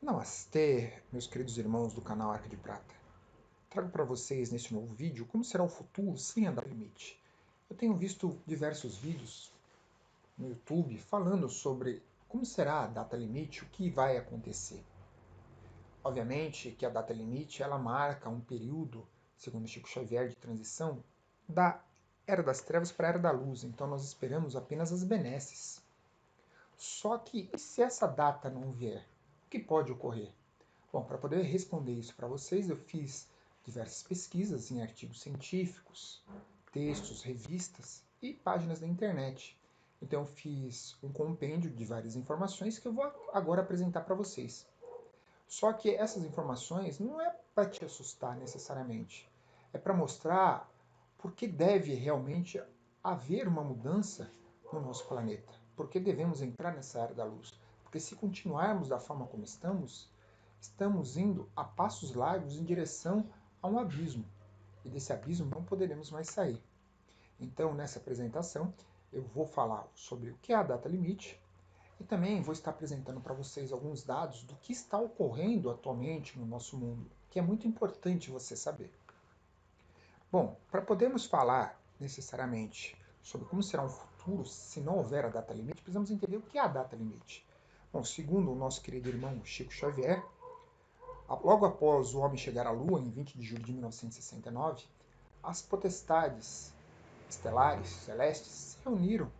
Namastê, meus queridos irmãos do canal Arca de Prata. Trago para vocês neste novo vídeo como será o futuro sem a data limite. Eu tenho visto diversos vídeos no YouTube falando sobre como será a data limite, o que vai acontecer. Obviamente que a data limite ela marca um período, segundo Chico Xavier, de transição da Era das Trevas para a Era da Luz, então nós esperamos apenas as benesses. Só que e se essa data não vier? O que pode ocorrer? Bom, para poder responder isso para vocês, eu fiz diversas pesquisas em artigos científicos, textos, revistas e páginas da internet. Então, eu fiz um compêndio de várias informações que eu vou agora apresentar para vocês. Só que essas informações não é para te assustar necessariamente, é para mostrar por que deve realmente haver uma mudança no nosso planeta, por que devemos entrar nessa era da luz. Porque se continuarmos da forma como estamos indo a passos largos em direção a um abismo, e desse abismo não poderemos mais sair. Então, nessa apresentação, eu vou falar sobre o que é a data limite, e também vou estar apresentando para vocês alguns dados do que está ocorrendo atualmente no nosso mundo, que é muito importante você saber. Bom, para podermos falar necessariamente sobre como será um futuro se não houver a data limite, precisamos entender o que é a data limite. Bom, segundo o nosso querido irmão Chico Xavier, logo após o homem chegar à Lua, em 20 de julho de 1969, as potestades estelares, celestes, se reuniram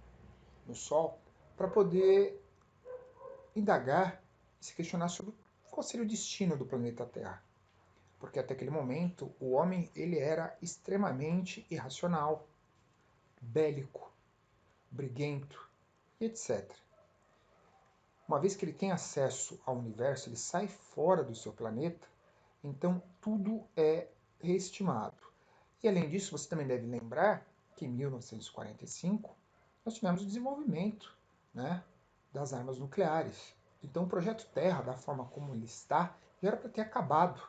no Sol para poder indagar e se questionar sobre qual seria o destino do planeta Terra. Porque até aquele momento o homem ele era extremamente irracional, bélico, briguento e etc. Uma vez que ele tem acesso ao universo, ele sai fora do seu planeta, então tudo é reestimado. E além disso, você também deve lembrar que em 1945 nós tivemos o desenvolvimento, né, das armas nucleares. Então o projeto Terra, da forma como ele está, já era para ter acabado.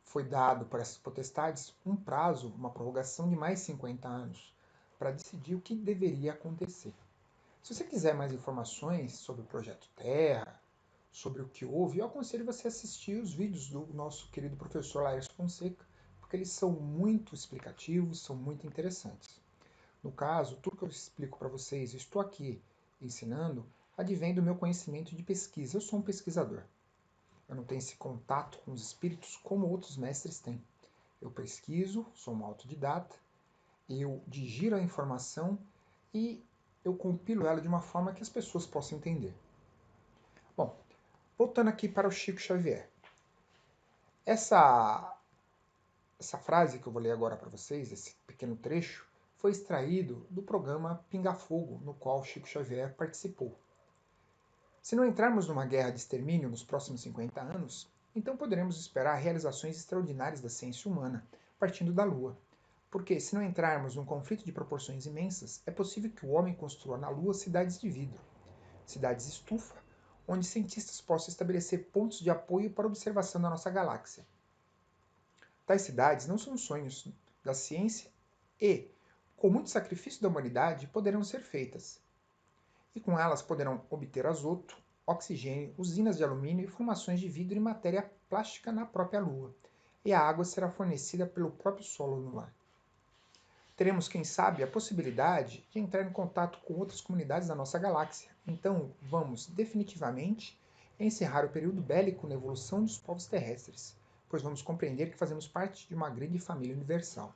Foi dado para essas potestades um prazo, uma prorrogação de mais 50 anos, para decidir o que deveria acontecer. Se você quiser mais informações sobre o projeto Terra, sobre o que houve, eu aconselho você a assistir os vídeos do nosso querido professor Laércio Fonseca, porque eles são muito explicativos, são muito interessantes. No caso, tudo que eu explico para vocês, eu estou aqui ensinando, advém do meu conhecimento de pesquisa. Eu sou um pesquisador. Eu não tenho esse contato com os espíritos como outros mestres têm. Eu pesquiso, sou um autodidata, eu digiro a informação e eu compilo ela de uma forma que as pessoas possam entender. Bom, voltando aqui para o Chico Xavier. Essa frase que eu vou ler agora para vocês, esse pequeno trecho, foi extraído do programa Pinga Fogo, no qual Chico Xavier participou. Se não entrarmos numa guerra de extermínio nos próximos 50 anos, então poderemos esperar realizações extraordinárias da ciência humana, partindo da Lua. Porque, se não entrarmos num conflito de proporções imensas, é possível que o homem construa na Lua cidades de vidro, cidades estufa, onde cientistas possam estabelecer pontos de apoio para a observação da nossa galáxia. Tais cidades não são sonhos da ciência e, com muito sacrifício da humanidade, poderão ser feitas. E com elas poderão obter azoto, oxigênio, usinas de alumínio e formações de vidro e matéria plástica na própria Lua. E a água será fornecida pelo próprio solo lunar. Teremos, quem sabe, a possibilidade de entrar em contato com outras comunidades da nossa galáxia. Então, vamos definitivamente encerrar o período bélico na evolução dos povos terrestres, pois vamos compreender que fazemos parte de uma grande família universal.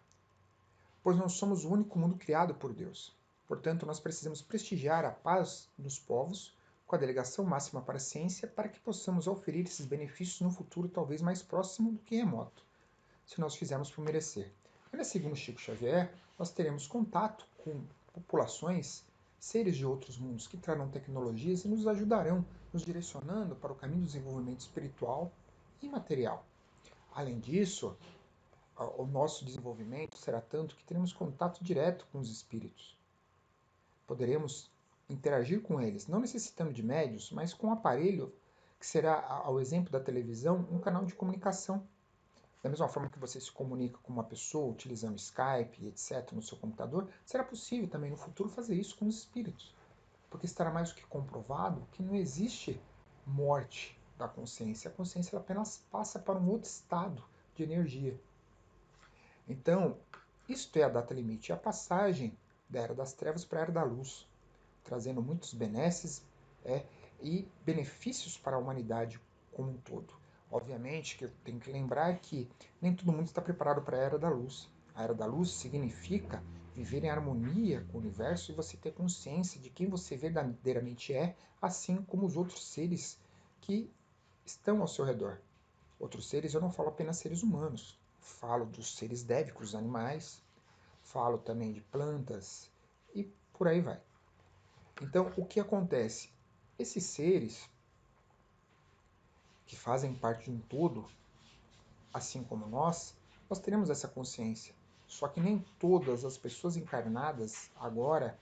Pois não somos o único mundo criado por Deus. Portanto, nós precisamos prestigiar a paz dos povos com a delegação máxima para a ciência para que possamos oferir esses benefícios no futuro talvez mais próximo do que remoto, se nós fizermos por merecer. Ainda segundo Chico Xavier, nós teremos contato com populações, seres de outros mundos que trarão tecnologias e nos ajudarão, nos direcionando para o caminho do desenvolvimento espiritual e material. Além disso, o nosso desenvolvimento será tanto que teremos contato direto com os espíritos. Poderemos interagir com eles, não necessitando de médios, mas com um aparelho que será, ao exemplo da televisão, um canal de comunicação. Da mesma forma que você se comunica com uma pessoa utilizando Skype, etc., no seu computador, será possível também no futuro fazer isso com os espíritos. Porque estará mais do que comprovado que não existe morte da consciência. A consciência ela apenas passa para um outro estado de energia. Então, isto é a data limite, é a passagem da Era das Trevas para a Era da Luz, trazendo muitos benesses e benefícios para a humanidade como um todo. Obviamente que eu tenho que lembrar que nem todo mundo está preparado para a Era da Luz. A Era da Luz significa viver em harmonia com o universo e você ter consciência de quem você verdadeiramente é, assim como os outros seres que estão ao seu redor. Outros seres, eu não falo apenas seres humanos, falo dos seres dévicos, animais, falo também de plantas e por aí vai. Então, o que acontece? Esses seres que fazem parte de um todo, assim como nós teremos essa consciência. Só que nem todas as pessoas encarnadas agora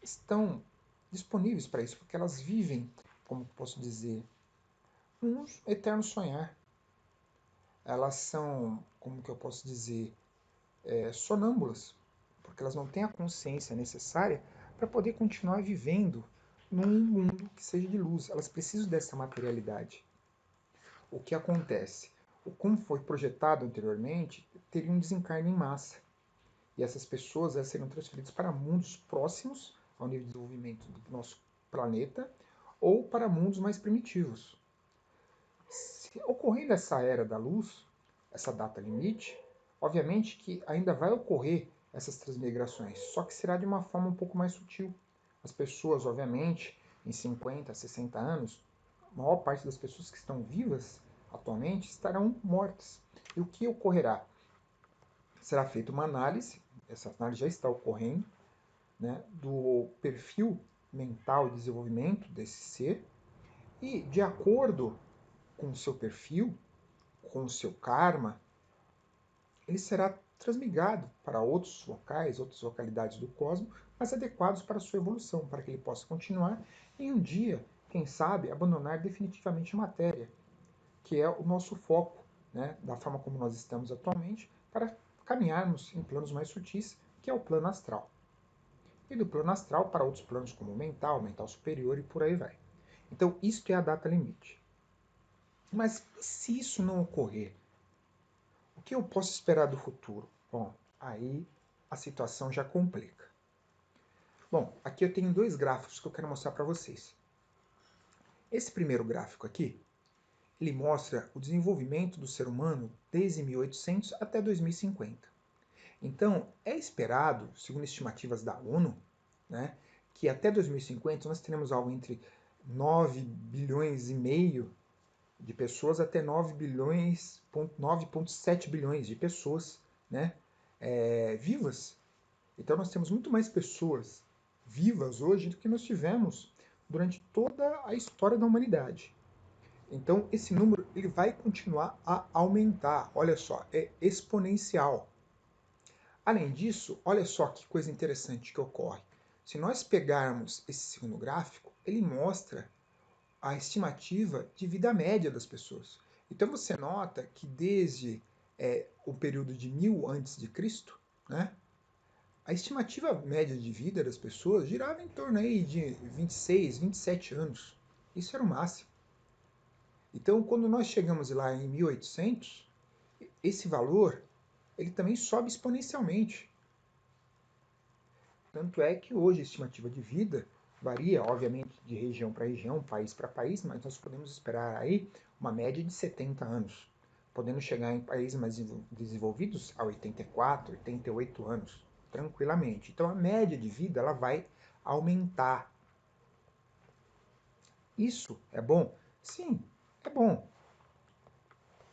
estão disponíveis para isso, porque elas vivem, como posso dizer, um eterno sonhar. Elas são, como que eu posso dizer, sonâmbulas, porque elas não têm a consciência necessária para poder continuar vivendo num mundo que seja de luz. Elas precisam dessa materialidade. O que acontece? Como foi projetado anteriormente, teria um desencarne em massa. E essas pessoas seriam transferidas para mundos próximos ao nível de desenvolvimento do nosso planeta ou para mundos mais primitivos. Se ocorrendo essa era da luz, essa data limite, obviamente que ainda vai ocorrer essas transmigrações, só que será de uma forma um pouco mais sutil. As pessoas, obviamente, em 50, 60 anos, a maior parte das pessoas que estão vivas atualmente estarão mortas. E o que ocorrerá? Será feita uma análise, essa análise já está ocorrendo, né, do perfil mental e desenvolvimento desse ser, e de acordo com o seu perfil, com o seu karma, ele será transmigrado para outros locais, outras localidades do cosmos, mais adequados para a sua evolução, para que ele possa continuar e um dia, quem sabe, abandonar definitivamente a matéria, que é o nosso foco, né, da forma como nós estamos atualmente, para caminharmos em planos mais sutis, que é o plano astral. E do plano astral para outros planos como o mental, mental superior e por aí vai. Então, isto é a data limite. Mas se isso não ocorrer, o que eu posso esperar do futuro? Bom, aí a situação já complica. Bom, aqui eu tenho dois gráficos que eu quero mostrar para vocês. Esse primeiro gráfico aqui, ele mostra o desenvolvimento do ser humano desde 1800 até 2050. Então, é esperado, segundo estimativas da ONU, né, que até 2050 nós teremos algo entre 9 bilhões e meio de pessoas até 9 bilhões, 9,7 bilhões de pessoas, né, vivas. Então nós temos muito mais pessoas vivas hoje do que nós tivemos durante toda a história da humanidade. Então esse número ele vai continuar a aumentar. Olha só, é exponencial. Além disso, olha só que coisa interessante que ocorre. Se nós pegarmos esse segundo gráfico, ele mostra a estimativa de vida média das pessoas. Então você nota que desde o período de 1000 a.C., né, a estimativa média de vida das pessoas girava em torno aí de 26, 27 anos. Isso era o máximo. Então, quando nós chegamos lá em 1800, esse valor ele também sobe exponencialmente. Tanto é que hoje a estimativa de vida varia, obviamente, de região para região, país para país, mas nós podemos esperar aí uma média de 70 anos, podendo chegar em países mais desenvolvidos a 84, 88 anos, tranquilamente. Então a média de vida ela vai aumentar. Isso é bom? Sim, é bom.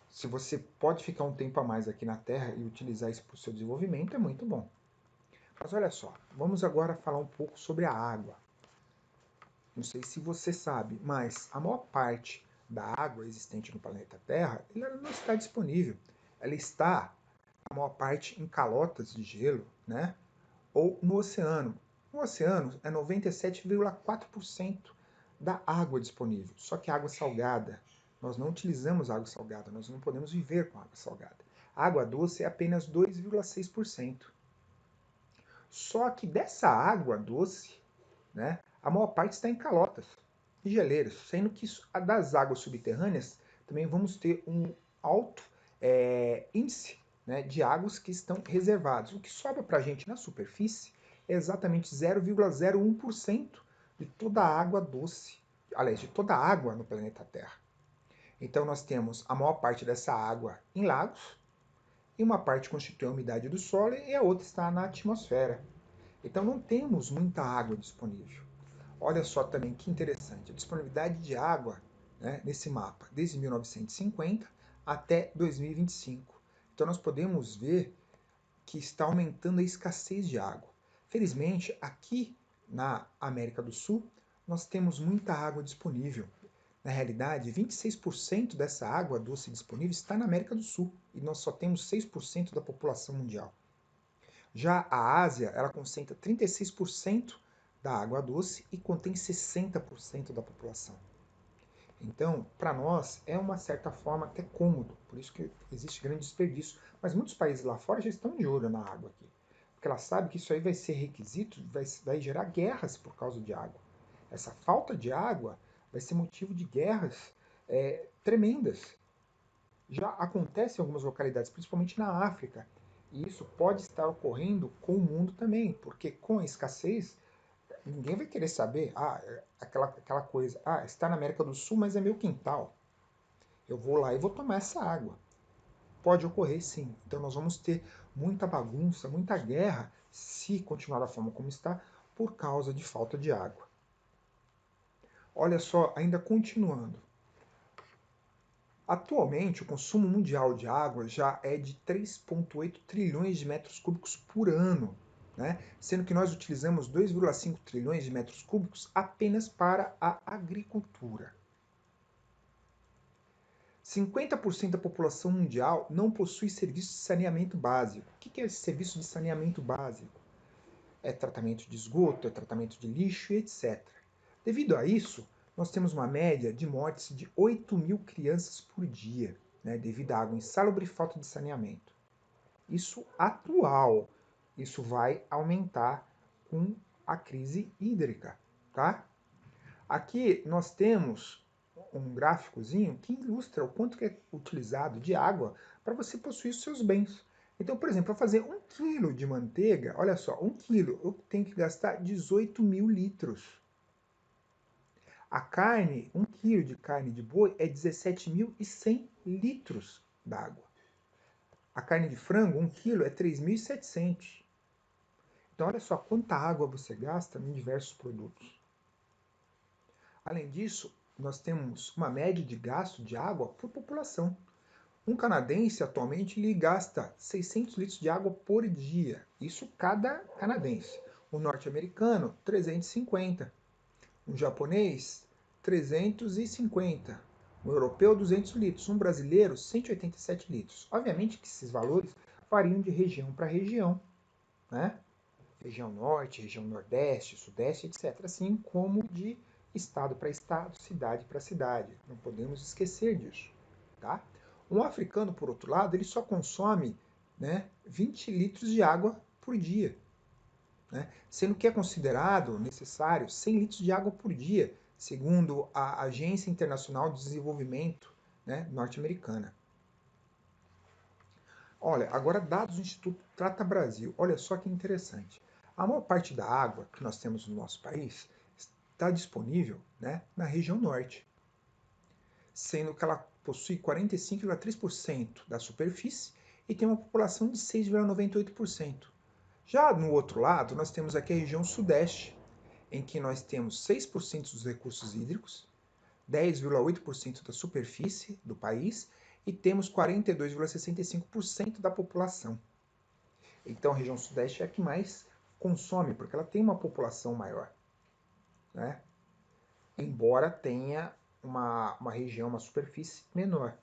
Se você pode ficar um tempo a mais aqui na Terra e utilizar isso para o seu desenvolvimento, é muito bom. Mas olha só, vamos agora falar um pouco sobre a água. Não sei se você sabe, mas a maior parte da água existente no planeta Terra ela não está disponível. Ela está, a maior parte, em calotas de gelo, né? Ou no oceano. No oceano é 97,4% da água disponível, só que água salgada. Nós não utilizamos água salgada, nós não podemos viver com água salgada. A água doce é apenas 2,6%. Só que dessa água doce, né, a maior parte está em calotas. e geleiros, sendo que das águas subterrâneas também vamos ter um alto índice, né, de águas que estão reservadas. O que sobra para a gente na superfície é exatamente 0,01% de toda a água doce, aliás, de toda a água no planeta Terra. Então nós temos a maior parte dessa água em lagos, e uma parte constitui a umidade do solo e a outra está na atmosfera. Então não temos muita água disponível. Olha só também que interessante, a disponibilidade de água, né, nesse mapa, desde 1950 até 2025. Então nós podemos ver que está aumentando a escassez de água. Felizmente, aqui na América do Sul, nós temos muita água disponível. Na realidade, 26% dessa água doce disponível está na América do Sul e nós só temos 6% da população mundial. Já a Ásia, ela concentra 36% da água doce e contém 60% da população. Então, para nós, é uma certa forma até cômodo, por isso que existe grande desperdício. Mas muitos países lá fora já estão de olho na água aqui, porque ela sabe que isso aí vai ser requisito, vai gerar guerras por causa de água. Essa falta de água vai ser motivo de guerras tremendas. Já acontece em algumas localidades, principalmente na África, e isso pode estar ocorrendo com o mundo também, porque com a escassez, ninguém vai querer saber, aquela coisa, está na América do Sul, mas é meu quintal. Eu vou lá e vou tomar essa água. Pode ocorrer sim. Então nós vamos ter muita bagunça, muita guerra, se continuar da forma como está, por causa de falta de água. Olha só, ainda continuando. Atualmente, o consumo mundial de água já é de 3,8 trilhões de metros cúbicos por ano, né? Sendo que nós utilizamos 2,5 trilhões de metros cúbicos apenas para a agricultura. 50% da população mundial não possui serviço de saneamento básico. O que é esse serviço de saneamento básico? É tratamento de esgoto, é tratamento de lixo e etc. Devido a isso, nós temos uma média de mortes de 8.000 crianças por dia, né, devido à água insalubre e falta de saneamento. Isso atual. Isso vai aumentar com a crise hídrica, tá? Aqui nós temos um gráficozinho que ilustra o quanto que é utilizado de água para você possuir os seus bens. Então, por exemplo, para fazer 1 quilo de manteiga, olha só, 1 quilo eu tenho que gastar 18.000 litros. A carne, 1 quilo de carne de boi é 17.100 litros d'água. A carne de frango, 1 quilo, é 3.700. Então, olha só quanta água você gasta em diversos produtos. Além disso, nós temos uma média de gasto de água por população. Um canadense atualmente ele gasta 600 litros de água por dia. Isso cada canadense. O norte-americano, 350. Um japonês, 350. Um europeu, 200 litros. Um brasileiro, 187 litros. Obviamente que esses valores variam de região para região, né? Região norte, região nordeste, sudeste, etc. Assim como de estado para estado, cidade para cidade. Não podemos esquecer disso, tá? Um africano, por outro lado, ele só consome, né, 20 litros de água por dia, né? Sendo que é considerado necessário 100 litros de água por dia, segundo a Agência Internacional de Desenvolvimento, né, norte-americana. Olha, agora dados do Instituto Trata Brasil. Olha só que interessante. A maior parte da água que nós temos no nosso país está disponível, né, na região norte, sendo que ela possui 45,3% da superfície e tem uma população de 6,98%. Já no outro lado, nós temos aqui a região sudeste, em que nós temos 6% dos recursos hídricos, 10,8% da superfície do país e temos 42,65% da população. Então a região sudeste é a que mais consome, porque ela tem uma população maior, né? Embora tenha uma região, uma superfície menor.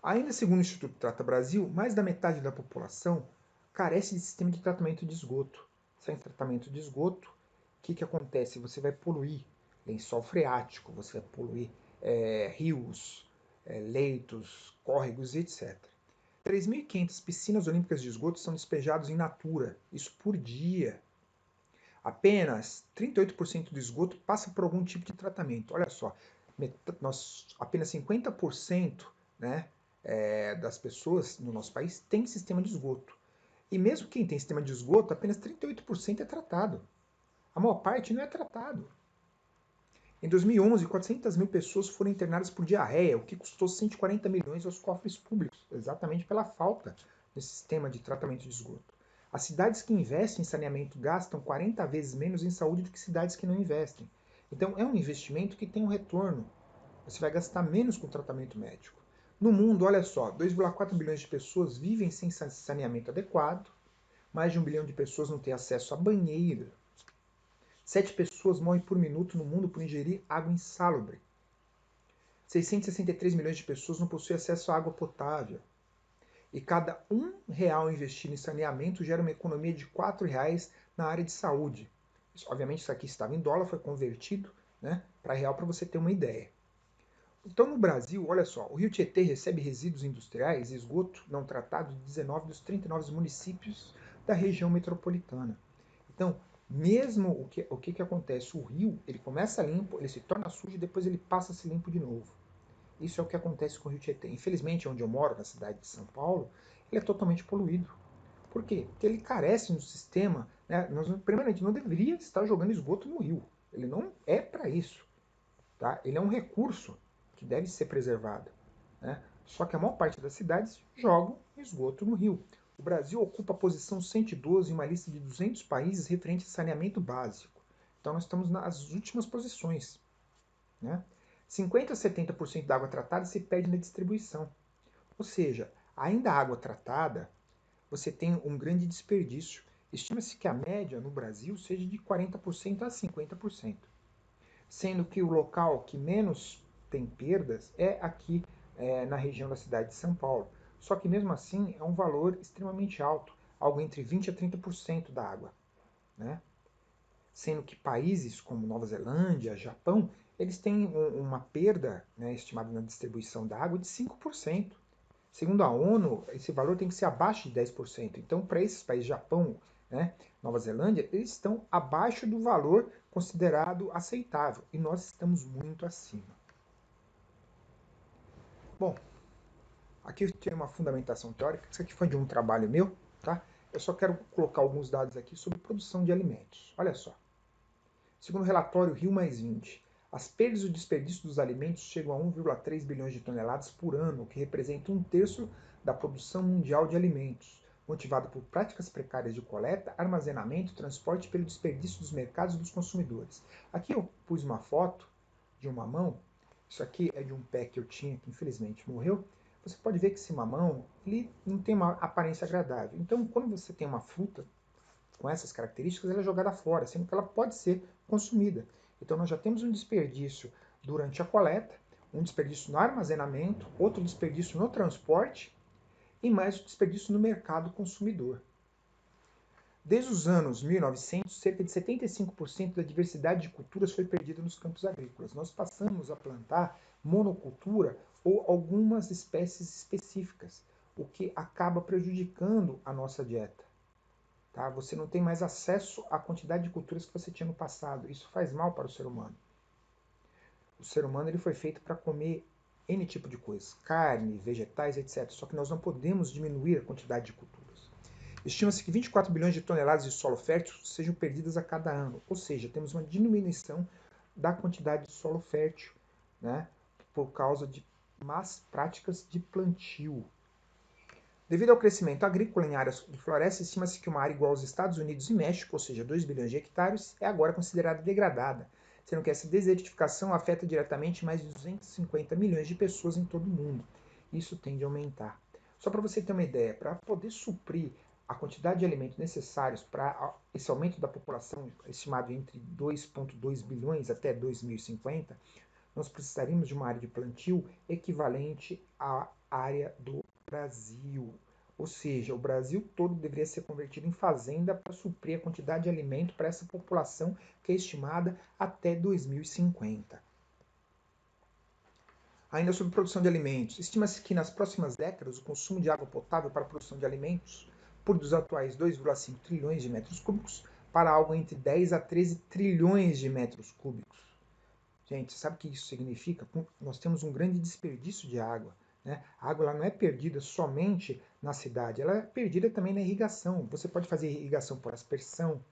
Ainda segundo o Instituto Trata Brasil, mais da metade da população carece de sistema de tratamento de esgoto. Sem tratamento de esgoto, o que acontece? Você vai poluir lençol freático, você vai poluir rios, leitos, córregos, etc. 3.500 piscinas olímpicas de esgoto são despejadas em natura, isso por dia. Apenas 38% do esgoto passa por algum tipo de tratamento. Olha só, apenas 50%, né, das pessoas no nosso país tem sistema de esgoto. E mesmo quem tem sistema de esgoto, apenas 38% é tratado. A maior parte não é tratado. Em 2011, 400 mil pessoas foram internadas por diarreia, o que custou 140 milhões aos cofres públicos, exatamente pela falta desse sistema de tratamento de esgoto. As cidades que investem em saneamento gastam 40 vezes menos em saúde do que cidades que não investem. Então é um investimento que tem um retorno. Você vai gastar menos com tratamento médico. No mundo, olha só, 2,4 bilhões de pessoas vivem sem saneamento adequado, mais de 1 bilhão de pessoas não têm acesso a banheiro, 7 pessoas morrem por minuto no mundo por ingerir água insalubre. 663 milhões de pessoas não possuem acesso à água potável. E cada R$ 1 investido em saneamento gera uma economia de R$ 4 na área de saúde. Obviamente isso aqui estava em dólar, foi convertido, né, para real para você ter uma ideia. Então no Brasil, olha só, o Rio Tietê recebe resíduos industriais e esgoto não tratado de 19 dos 39 municípios da região metropolitana. Então, mesmo o que acontece? O rio, ele começa limpo, ele se torna sujo e depois ele passa a ser limpo de novo. Isso é o que acontece com o Rio Tietê. Infelizmente, onde eu moro, na cidade de São Paulo, ele é totalmente poluído. Por quê? Porque ele carece no sistema, né? Primeiramente, não deveria estar jogando esgoto no rio. Ele não é para isso. Tá? Ele é um recurso que deve ser preservado. Né? Só que a maior parte das cidades jogam esgoto no rio. O Brasil ocupa a posição 112 em uma lista de 200 países referente a saneamento básico. Então nós estamos nas últimas posições. Né? 50 a 70% da água tratada se perde na distribuição. Ou seja, ainda a água tratada, você tem um grande desperdício. Estima-se que a média no Brasil seja de 40% a 50%. Sendo que o local que menos tem perdas é aqui na região da cidade de São Paulo. Só que mesmo assim é um valor extremamente alto, algo entre 20% a 30% da água. Né? Sendo que países como Nova Zelândia, Japão, eles têm uma perda, né, estimada na distribuição da água de 5%. Segundo a ONU, esse valor tem que ser abaixo de 10%. Então, para esses países, Japão, né, Nova Zelândia, eles estão abaixo do valor considerado aceitável. E nós estamos muito acima. Bom, aqui eu tenho uma fundamentação teórica. Isso aqui foi de um trabalho meu, tá? Eu só quero colocar alguns dados aqui sobre produção de alimentos. Olha só. Segundo o relatório Rio +20, as perdas e o desperdício dos alimentos chegam a 1,3 bilhões de toneladas por ano, o que representa 1/3 da produção mundial de alimentos, motivado por práticas precárias de coleta, armazenamento, transporte e pelo desperdício dos mercados e dos consumidores. Aqui eu pus uma foto de um mamão. Isso aqui é de um pé que eu tinha, que infelizmente morreu. Você pode ver que esse mamão ele não tem uma aparência agradável. Então, quando você tem uma fruta com essas características, ela é jogada fora, sendo que ela pode ser consumida. Então nós já temos um desperdício durante a coleta, um desperdício no armazenamento, outro desperdício no transporte e mais um desperdício no mercado consumidor. Desde os anos 1900, cerca de 75% da diversidade de culturas foi perdida nos campos agrícolas. Nós passamos a plantar monocultura ou algumas espécies específicas, o que acaba prejudicando a nossa dieta. Tá? Você não tem mais acesso à quantidade de culturas que você tinha no passado. Isso faz mal para o ser humano. O ser humano ele foi feito para comer N tipo de coisas, carne, vegetais, etc. Só que nós não podemos diminuir a quantidade de culturas. Estima-se que 24 bilhões de toneladas de solo fértil sejam perdidas a cada ano. Ou seja, temos uma diminuição da quantidade de solo fértil, né, por causa de más práticas de plantio. Devido ao crescimento agrícola em áreas de floresta, estima-se que uma área igual aos Estados Unidos e México, ou seja, 2 bilhões de hectares, é agora considerada degradada, sendo que essa desertificação afeta diretamente mais de 250 milhões de pessoas em todo o mundo. Isso tende a aumentar. Só para você ter uma ideia, para poder suprir a quantidade de alimentos necessários para esse aumento da população, estimado entre 2,2 bilhões até 2050, nós precisaríamos de uma área de plantio equivalente à área do Brasil. Ou seja, o Brasil todo deveria ser convertido em fazenda para suprir a quantidade de alimento para essa população que é estimada até 2050. Ainda sobre produção de alimentos, estima-se que nas próximas décadas o consumo de água potável para a produção de alimentos, por dos atuais 2,5 trilhões de metros cúbicos, para algo entre 10 a 13 trilhões de metros cúbicos. Gente, sabe o que isso significa? Nós temos um grande desperdício de água. Né? A água ela não é perdida somente na cidade, ela é perdida também na irrigação. Você pode fazer irrigação por aspersão,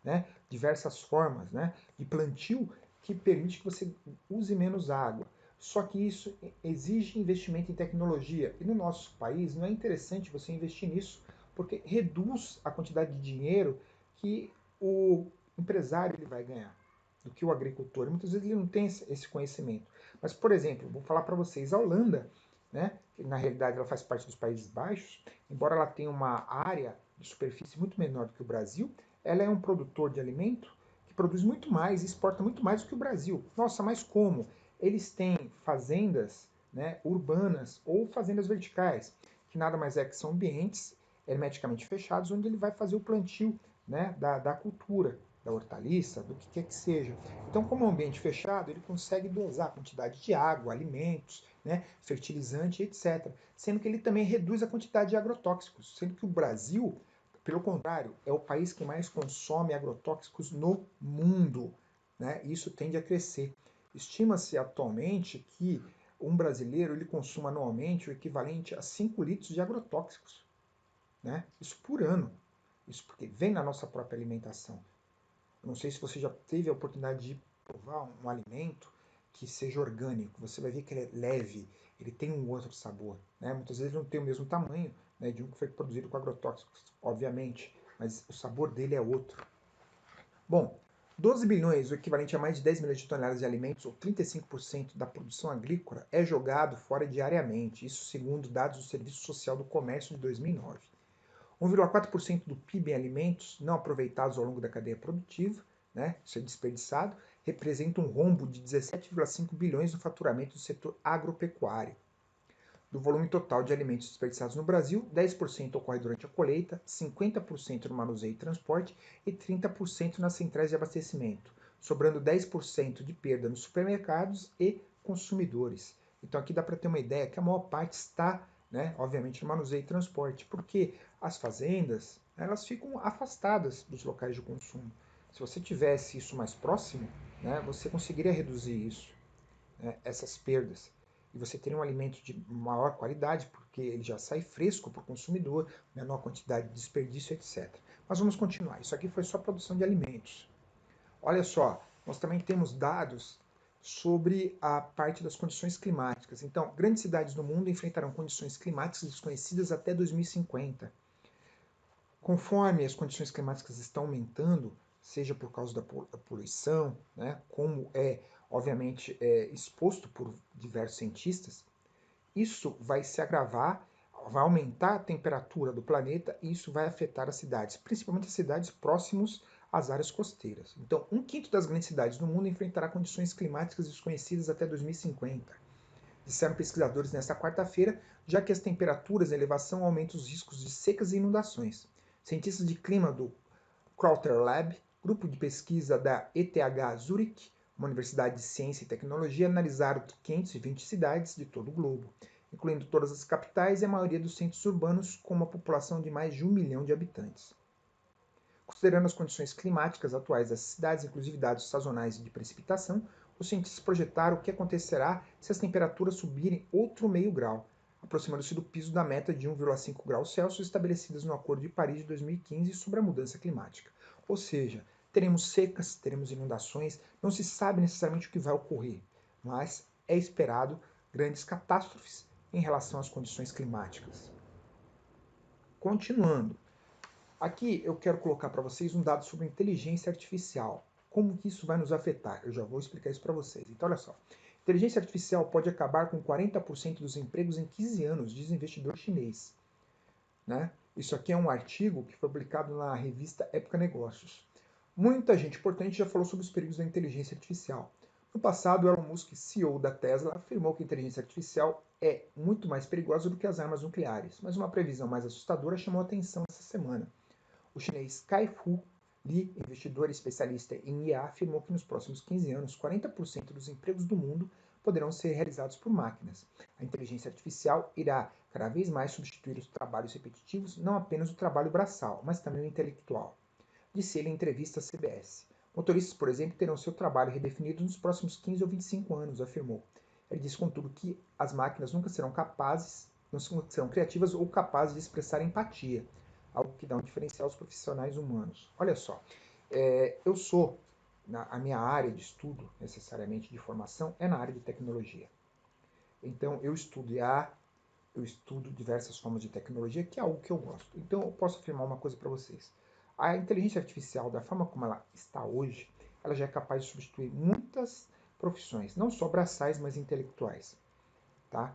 né? Diversas formas, né? De plantio que permite que você use menos água. Só que isso exige investimento em tecnologia. E no nosso país não é interessante você investir nisso, porque reduz a quantidade de dinheiro que o empresário ele vai ganhar do que o agricultor. Muitas vezes ele não tem esse conhecimento. Mas, por exemplo, vou falar para vocês, a Holanda, né, que na realidade ela faz parte dos Países Baixos, embora ela tenha uma área de superfície muito menor do que o Brasil, ela é um produtor de alimento que produz muito mais e exporta muito mais do que o Brasil. Nossa, mas como? Eles têm fazendas, né, urbanas ou fazendas verticais, que nada mais é que são ambientes hermeticamente fechados, onde ele vai fazer o plantio, né, da cultura, da hortaliça, do que quer que seja. Então, como é um ambiente fechado, ele consegue dosar a quantidade de água, alimentos, né, fertilizante, etc. Sendo que ele também reduz a quantidade de agrotóxicos, sendo que o Brasil, pelo contrário, é o país que mais consome agrotóxicos no mundo. Né? Isso tende a crescer. Estima-se atualmente que um brasileiro ele consuma anualmente o equivalente a 5 litros de agrotóxicos. Né? Isso por ano. Isso porque vem na nossa própria alimentação. Eu não sei se você já teve a oportunidade de provar um alimento que seja orgânico. Você vai ver que ele é leve, ele tem um outro sabor. Né? Muitas vezes não tem o mesmo tamanho, né, de um que foi produzido com agrotóxicos, obviamente, mas o sabor dele é outro. Bom, 12 bilhões, o equivalente a mais de 10 milhões de toneladas de alimentos, ou 35% da produção agrícola, é jogado fora diariamente, isso segundo dados do Serviço Social do Comércio de 2009. 1,4% do PIB em alimentos não aproveitados ao longo da cadeia produtiva, né, isso é desperdiçado, representa um rombo de 17,5 bilhões no faturamento do setor agropecuário. Do volume total de alimentos desperdiçados no Brasil, 10% ocorre durante a colheita, 50% no manuseio e transporte e 30% nas centrais de abastecimento, sobrando 10% de perda nos supermercados e consumidores. Então aqui dá para ter uma ideia que a maior parte está, né, obviamente, no manuseio e transporte, porque as fazendas elas ficam afastadas dos locais de consumo. Se você tivesse isso mais próximo, né, você conseguiria reduzir isso, né, essas perdas. E você teria um alimento de maior qualidade, porque ele já sai fresco para o consumidor, menor quantidade de desperdício, etc. Mas vamos continuar. Isso aqui foi só produção de alimentos. Olha só, nós também temos dados sobre a parte das condições climáticas. Então, grandes cidades do mundo enfrentarão condições climáticas desconhecidas até 2050. Conforme as condições climáticas estão aumentando, seja por causa da poluição, né, como obviamente exposto por diversos cientistas, isso vai se agravar, vai aumentar a temperatura do planeta e isso vai afetar as cidades, principalmente as cidades próximas às áreas costeiras. Então, 1/5 das grandes cidades do mundo enfrentará condições climáticas desconhecidas até 2050, disseram pesquisadores nesta quarta-feira, já que as temperaturas em elevação aumentam os riscos de secas e inundações. Cientistas de clima do Crowther Lab, grupo de pesquisa da ETH Zurich, uma universidade de ciência e tecnologia, analisaram 520 cidades de todo o globo, incluindo todas as capitais e a maioria dos centros urbanos, com uma população de mais de 1 milhão de habitantes. Considerando as condições climáticas atuais das cidades, inclusive dados sazonais de precipitação, os cientistas projetaram o que acontecerá se as temperaturas subirem outro meio grau, aproximando-se do piso da meta de 1,5 graus Celsius estabelecidas no Acordo de Paris de 2015 sobre a mudança climática. Ou seja, teremos secas, teremos inundações, não se sabe necessariamente o que vai ocorrer, mas é esperado grandes catástrofes em relação às condições climáticas. Continuando, aqui eu quero colocar para vocês um dado sobre inteligência artificial. Como que isso vai nos afetar? Eu já vou explicar isso para vocês. Então, olha só. Inteligência artificial pode acabar com 40% dos empregos em 15 anos, diz investidor chinês. Né? Isso aqui é um artigo que foi publicado na revista Época Negócios. Muita gente importante já falou sobre os perigos da inteligência artificial. No passado, Elon Musk, CEO da Tesla, afirmou que a inteligência artificial é muito mais perigosa do que as armas nucleares, mas uma previsão mais assustadora chamou a atenção essa semana. O chinês Kai-Fu Lee, investidor especialista em IA, afirmou que nos próximos 15 anos, 40% dos empregos do mundo poderão ser realizados por máquinas. A inteligência artificial irá cada vez mais substituir os trabalhos repetitivos, não apenas o trabalho braçal, mas também o intelectual. disse ele em entrevista à CBS. Motoristas, por exemplo, terão seu trabalho redefinido nos próximos 15 ou 25 anos, afirmou. Ele disse, contudo, que as máquinas nunca serão capazes, não serão criativas ou capazes de expressar empatia, algo que dá um diferencial aos profissionais humanos. Olha só, eu sou, a minha área de estudo, necessariamente de formação, é na área de tecnologia. Então, eu estudo IA, eu estudo diversas formas de tecnologia, que é algo que eu gosto. Então, eu posso afirmar uma coisa para vocês. A inteligência artificial, da forma como ela está hoje, ela já é capaz de substituir muitas profissões, não só braçais, mas intelectuais. Tá?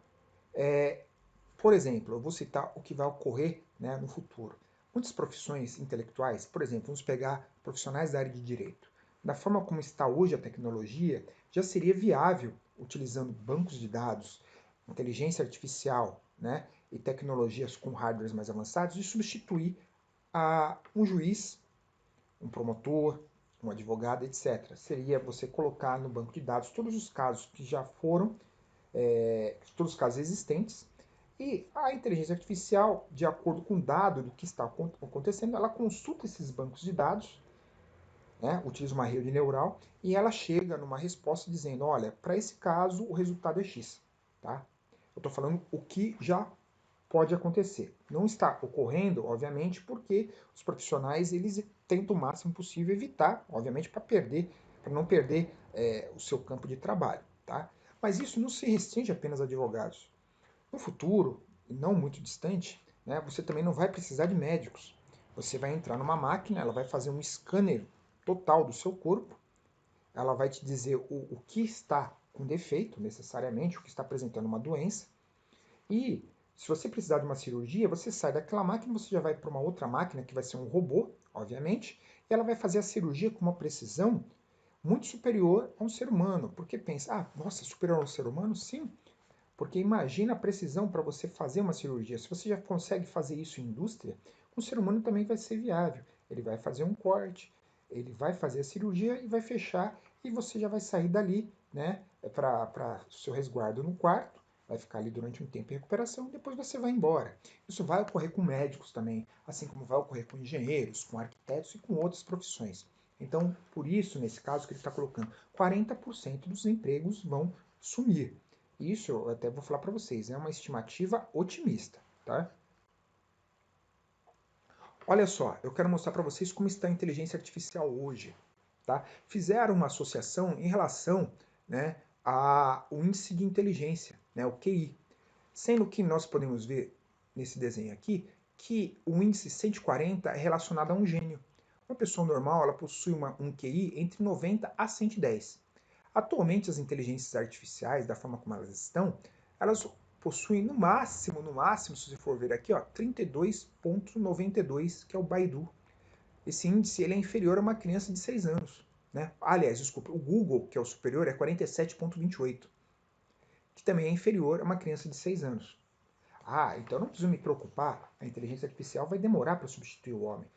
Por exemplo, eu vou citar o que vai ocorrer, né, no futuro. Muitas profissões intelectuais, por exemplo, vamos pegar profissionais da área de direito. Da forma como está hoje a tecnologia, já seria viável, utilizando bancos de dados, inteligência artificial, né, e tecnologias com hardwares mais avançados, de substituir um juiz, um promotor, um advogado, etc. Seria você colocar no banco de dados todos os casos que já foram, todos os casos existentes, e a inteligência artificial, de acordo com o dado do que está acontecendo, ela consulta esses bancos de dados, né, utiliza uma rede neural, e ela chega numa resposta dizendo, olha, para esse caso o resultado é X. Tá? Eu estou falando o que já pode acontecer. Não está ocorrendo, obviamente, porque os profissionais eles tentam o máximo possível evitar, obviamente, para não perder o seu campo de trabalho. Tá? Mas isso não se restringe apenas a advogados. No futuro, e não muito distante, né, você também não vai precisar de médicos. Você vai entrar numa máquina, ela vai fazer um scanner total do seu corpo, ela vai te dizer o que está com defeito, necessariamente, o que está apresentando uma doença, e se você precisar de uma cirurgia, você sai daquela máquina, você já vai para uma outra máquina, que vai ser um robô, obviamente, e ela vai fazer a cirurgia com uma precisão muito superior a um ser humano. Porque pensa, nossa, superior ao ser humano? Sim, porque imagina a precisão para você fazer uma cirurgia. Se você já consegue fazer isso em indústria, um ser humano também vai ser viável. Ele vai fazer um corte, ele vai fazer a cirurgia e vai fechar, e você já vai sair dali, né, para o seu resguardo no quarto, vai ficar ali durante um tempo em recuperação e depois você vai embora. Isso vai ocorrer com médicos também, assim como vai ocorrer com engenheiros, com arquitetos e com outras profissões. Então, por isso, nesse caso que ele está colocando, 40% dos empregos vão sumir. Isso eu até vou falar para vocês, é uma estimativa otimista, tá? Olha só, eu quero mostrar para vocês como está a inteligência artificial hoje, tá? Fizeram uma associação em relação, né, ao índice de inteligência, né, o QI, sendo que nós podemos ver nesse desenho aqui que o índice 140 é relacionado a um gênio. Uma pessoa normal, ela possui um QI entre 90 a 110. Atualmente, as inteligências artificiais, da forma como elas estão, elas possuem no máximo, se você for ver aqui, ó, 32,92, que é o Baidu. Esse índice ele é inferior a uma criança de 6 anos. Né? Aliás, desculpa, o Google, que é o superior, é 47,28, que também é inferior a uma criança de 6 anos. Então eu não preciso me preocupar, a inteligência artificial vai demorar para substituir o homem.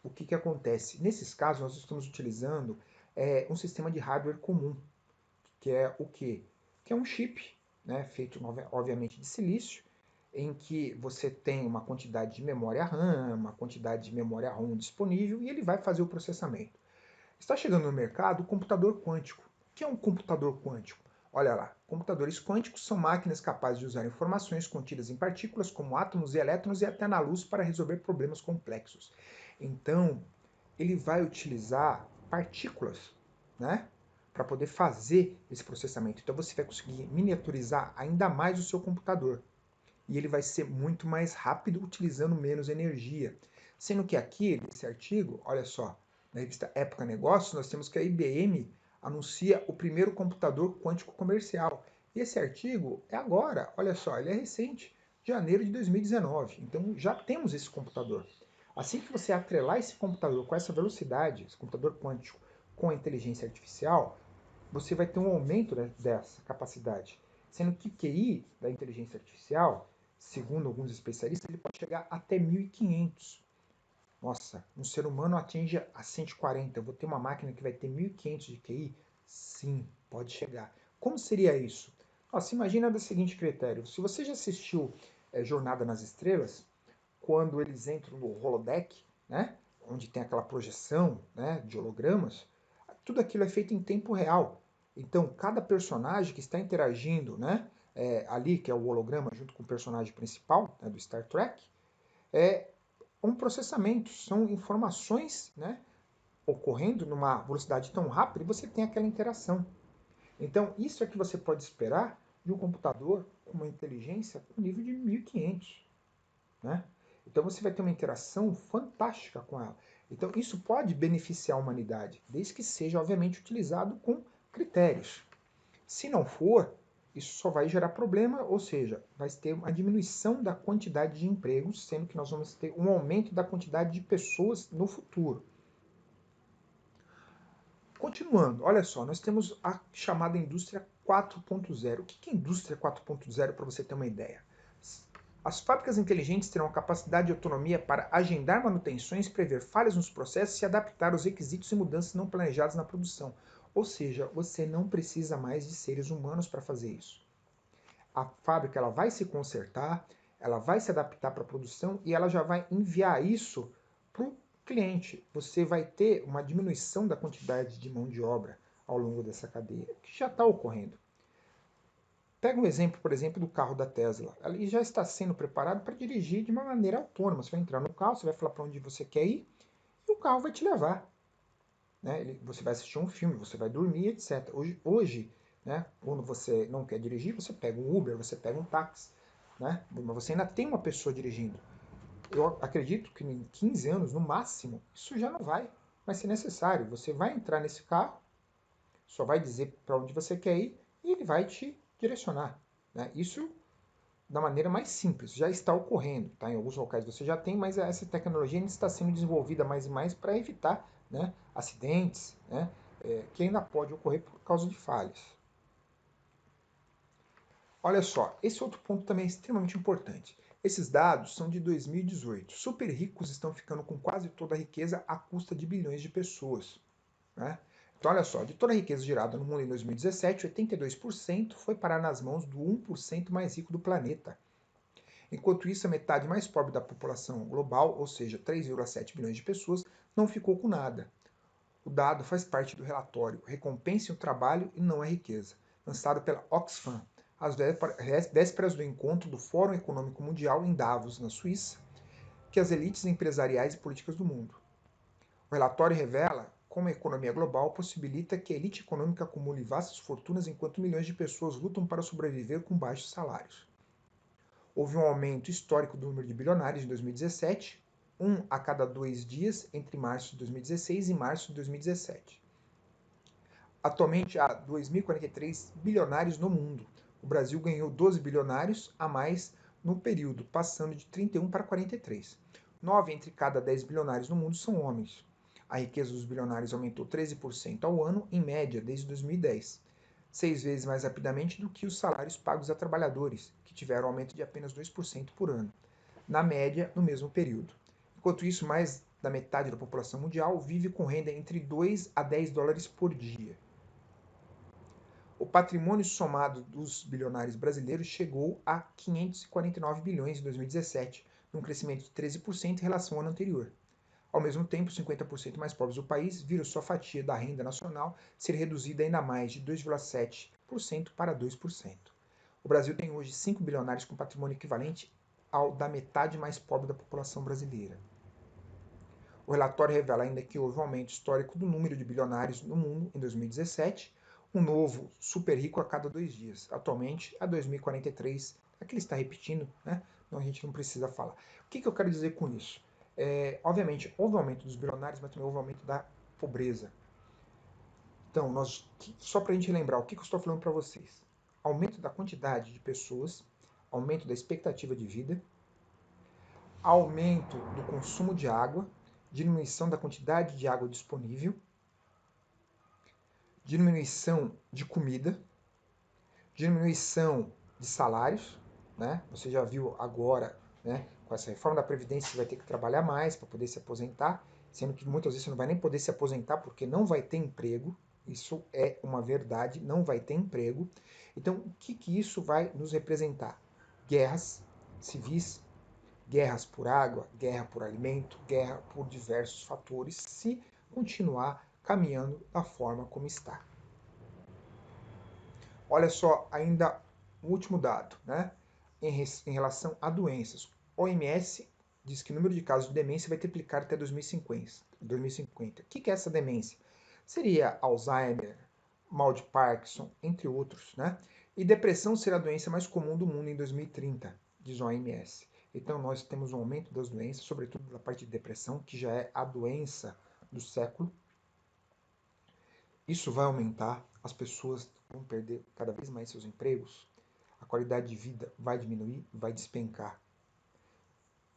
O que acontece? Nesses casos, nós estamos utilizando um sistema de hardware comum, que é o quê? Que é um chip, né, feito obviamente de silício, em que você tem uma quantidade de memória RAM, uma quantidade de memória ROM disponível e ele vai fazer o processamento. Está chegando no mercado o computador quântico. O que é um computador quântico? Olha lá, computadores quânticos são máquinas capazes de usar informações contidas em partículas como átomos e elétrons e até na luz para resolver problemas complexos. Então, ele vai utilizar partículas, né, para poder fazer esse processamento. Então você vai conseguir miniaturizar ainda mais o seu computador. E ele vai ser muito mais rápido, utilizando menos energia. Sendo que aqui, nesse artigo, olha só, na revista Época Negócios, nós temos que a IBM anuncia o primeiro computador quântico comercial. E esse artigo é agora, olha só, ele é recente, janeiro de 2019. Então já temos esse computador. Assim que você atrelar esse computador com essa velocidade, esse computador quântico com a inteligência artificial, você vai ter um aumento dessa capacidade. Sendo que o QI da inteligência artificial, segundo alguns especialistas, ele pode chegar até 1500. Nossa, um ser humano atinge a 140. Eu vou ter uma máquina que vai ter 1500 de QI? Sim, pode chegar. Como seria isso? Nossa, imagina do seguinte critério. Se você já assistiu Jornada nas Estrelas, quando eles entram no holodeck, né? onde tem aquela projeção, né, de hologramas, tudo aquilo é feito em tempo real. Então, cada personagem que está interagindo, né, ali, que é o holograma junto com o personagem principal, né, do Star Trek, é um processamento, são informações, né, ocorrendo numa velocidade tão rápida e você tem aquela interação. Então, isso é que você pode esperar de um computador com uma inteligência com nível de 1500, né? Então você vai ter uma interação fantástica com ela. Então isso pode beneficiar a humanidade, desde que seja, obviamente, utilizado com critérios. Se não for, isso só vai gerar problema, ou seja, vai ter uma diminuição da quantidade de empregos, sendo que nós vamos ter um aumento da quantidade de pessoas no futuro. Continuando, olha só, nós temos a chamada indústria 4.0. O que é indústria 4.0 para você ter uma ideia? As fábricas inteligentes terão a capacidade de autonomia para agendar manutenções, prever falhas nos processos e se adaptar aos requisitos e mudanças não planejadas na produção. Ou seja, você não precisa mais de seres humanos para fazer isso. A fábrica ela vai se consertar, ela vai se adaptar para a produção e ela já vai enviar isso para o cliente. Você vai ter uma diminuição da quantidade de mão de obra ao longo dessa cadeia, que já está ocorrendo. Pega um exemplo, por exemplo, do carro da Tesla. Ele já está sendo preparado para dirigir de uma maneira autônoma. Você vai entrar no carro, você vai falar para onde você quer ir e o carro vai te levar. Né? Você vai assistir um filme, você vai dormir, etc. Hoje, né, quando você não quer dirigir, você pega um Uber, você pega um táxi. Né? Mas você ainda tem uma pessoa dirigindo. Eu acredito que em 15 anos, no máximo, isso já não vai ser necessário. Você vai entrar nesse carro, só vai dizer para onde você quer ir e ele vai te direcionar. Né? Isso da maneira mais simples, já está ocorrendo. Tá? Em alguns locais você já tem, mas essa tecnologia ainda está sendo desenvolvida mais e mais para evitar, né, acidentes, né, que ainda pode ocorrer por causa de falhas. Olha só, esse outro ponto também é extremamente importante. Esses dados são de 2018. Super ricos estão ficando com quase toda a riqueza à custa de bilhões de pessoas. Né? Então, olha só, de toda a riqueza gerada no mundo em 2017, 82% foi parar nas mãos do 1% mais rico do planeta. Enquanto isso, a metade mais pobre da população global, ou seja, 3,7 bilhões de pessoas, não ficou com nada. O dado faz parte do relatório Recompense o Trabalho e Não a Riqueza, lançado pela Oxfam, às vésperas do encontro do Fórum Econômico Mundial em Davos, na Suíça, que as elites empresariais e políticas do mundo. O relatório revela como a economia global possibilita que a elite econômica acumule vastas fortunas enquanto milhões de pessoas lutam para sobreviver com baixos salários. Houve um aumento histórico do número de bilionários em 2017, um a cada 2 dias entre março de 2016 e março de 2017. Atualmente há 2.043 bilionários no mundo. O Brasil ganhou 12 bilionários a mais no período, passando de 31 para 43. 9 entre cada 10 bilionários no mundo são homens. A riqueza dos bilionários aumentou 13% ao ano, em média, desde 2010. 6 vezes mais rapidamente do que os salários pagos a trabalhadores, que tiveram aumento de apenas 2% por ano, na média, no mesmo período. Enquanto isso, mais da metade da população mundial vive com renda entre 2 a 10 dólares por dia. O patrimônio somado dos bilionários brasileiros chegou a 549 bilhões em 2017, num crescimento de 13% em relação ao ano anterior. Ao mesmo tempo, 50% mais pobres do país viram sua fatia da renda nacional ser reduzida ainda mais de 2,7% para 2%. O Brasil tem hoje 5 bilionários com patrimônio equivalente ao da metade mais pobre da população brasileira. O relatório revela ainda que houve um aumento histórico do número de bilionários no mundo em 2017, um novo super rico a cada 2 dias. Atualmente, a 2043, aqui ele está repetindo, né? Então a gente não precisa falar. O que eu quero dizer com isso? Obviamente, houve um aumento dos bilionários, mas também houve um aumento da pobreza. Então, só para a gente lembrar, o que eu estou falando para vocês? Aumento da quantidade de pessoas, aumento da expectativa de vida, aumento do consumo de água, diminuição da quantidade de água disponível, diminuição de comida, diminuição de salários, né? Você já viu agora, né, com essa reforma da Previdência, você vai ter que trabalhar mais para poder se aposentar, sendo que muitas vezes você não vai nem poder se aposentar porque não vai ter emprego. Isso é uma verdade, não vai ter emprego. Então, o que isso vai nos representar? Guerras civis, guerras por água, guerra por alimento, guerra por diversos fatores, se continuar caminhando da forma como está. Olha só, ainda um último dado, né? Em relação a doenças. OMS diz que o número de casos de demência vai triplicar até 2050. O que é essa demência? Seria Alzheimer, mal de Parkinson, entre outros, né? E depressão será a doença mais comum do mundo em 2030, diz a OMS. Então nós temos um aumento das doenças, sobretudo da parte de depressão, que já é a doença do século. Isso vai aumentar, as pessoas vão perder cada vez mais seus empregos, a qualidade de vida vai diminuir, vai despencar.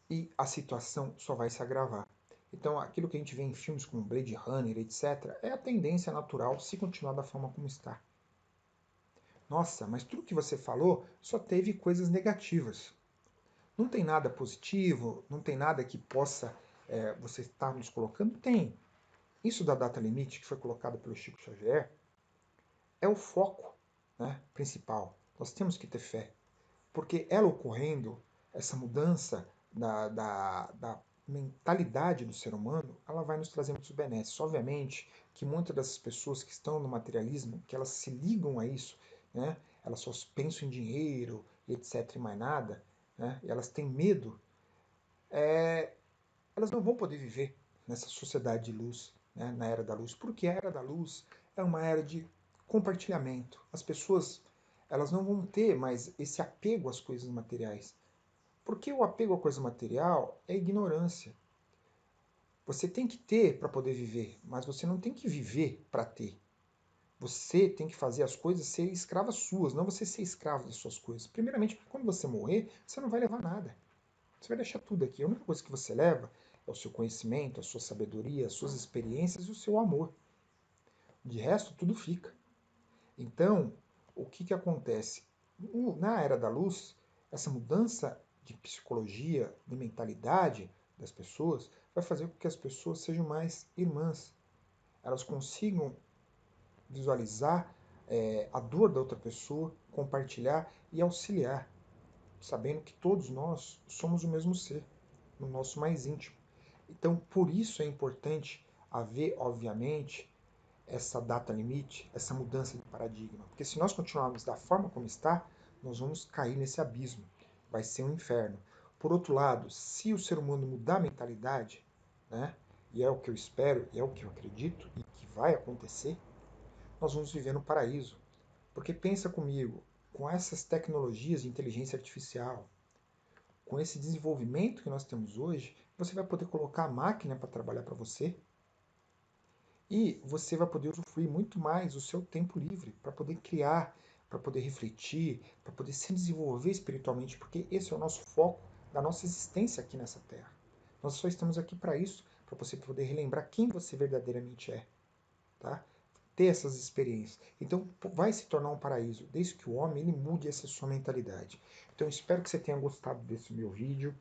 E a situação só vai se agravar. Então, aquilo que a gente vê em filmes como Blade Runner, etc., é a tendência natural se continuar da forma como está. Nossa, mas tudo que você falou só teve coisas negativas. Não tem nada positivo, não tem nada que possa você estar nos colocando? Tem. Isso da data limite que foi colocado pelo Chico Xavier é o foco, né, principal. Nós temos que ter fé. Porque ela ocorrendo, essa mudança da mentalidade do ser humano, ela vai nos trazer muitos benefícios. Obviamente que muitas dessas pessoas que estão no materialismo, que elas se ligam a isso, né, elas só pensam em dinheiro, etc. e mais nada, né, e elas têm medo, elas não vão poder viver nessa sociedade de luz, né, na era da luz, porque a era da luz é uma era de compartilhamento. As pessoas elas não vão ter mais esse apego às coisas materiais. Porque o apego à coisa material é ignorância. Você tem que ter para poder viver, mas você não tem que viver para ter. Você tem que fazer as coisas serem escravas suas, não você ser escravo das suas coisas. Primeiramente, porque quando você morrer, você não vai levar nada. Você vai deixar tudo aqui. A única coisa que você leva é o seu conhecimento, a sua sabedoria, as suas experiências e o seu amor. De resto, tudo fica. Então, o que acontece? Na Era da Luz, essa mudança de psicologia, de mentalidade das pessoas, vai fazer com que as pessoas sejam mais irmãs. Elas consigam visualizar a dor da outra pessoa, compartilhar e auxiliar, sabendo que todos nós somos o mesmo ser, no nosso mais íntimo. Então, por isso é importante haver, obviamente, essa data limite, essa mudança de paradigma. Porque se nós continuarmos da forma como está, nós vamos cair nesse abismo. Vai ser um inferno. Por outro lado, se o ser humano mudar a mentalidade, né, e é o que eu espero, e é o que eu acredito, e que vai acontecer, nós vamos viver no paraíso. Porque pensa comigo, com essas tecnologias de inteligência artificial, com esse desenvolvimento que nós temos hoje, você vai poder colocar a máquina para trabalhar para você, e você vai poder usufruir muito mais o seu tempo livre para poder criar, para poder refletir, para poder se desenvolver espiritualmente, porque esse é o nosso foco da nossa existência aqui nessa Terra. Nós só estamos aqui para isso, para você poder relembrar quem você verdadeiramente é, tá? Ter essas experiências. Então vai se tornar um paraíso, desde que o homem ele mude essa sua mentalidade. Então espero que você tenha gostado desse meu vídeo.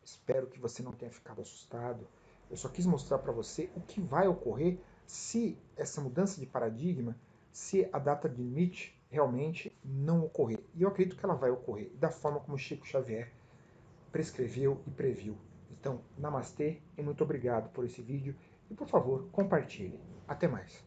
Espero que você não tenha ficado assustado. Eu só quis mostrar para você o que vai ocorrer se essa mudança de paradigma, se a data de limite realmente não ocorrer. E eu acredito que ela vai ocorrer, da forma como Chico Xavier prescreveu e previu. Então, namastê e muito obrigado por esse vídeo. E por favor, compartilhe. Até mais.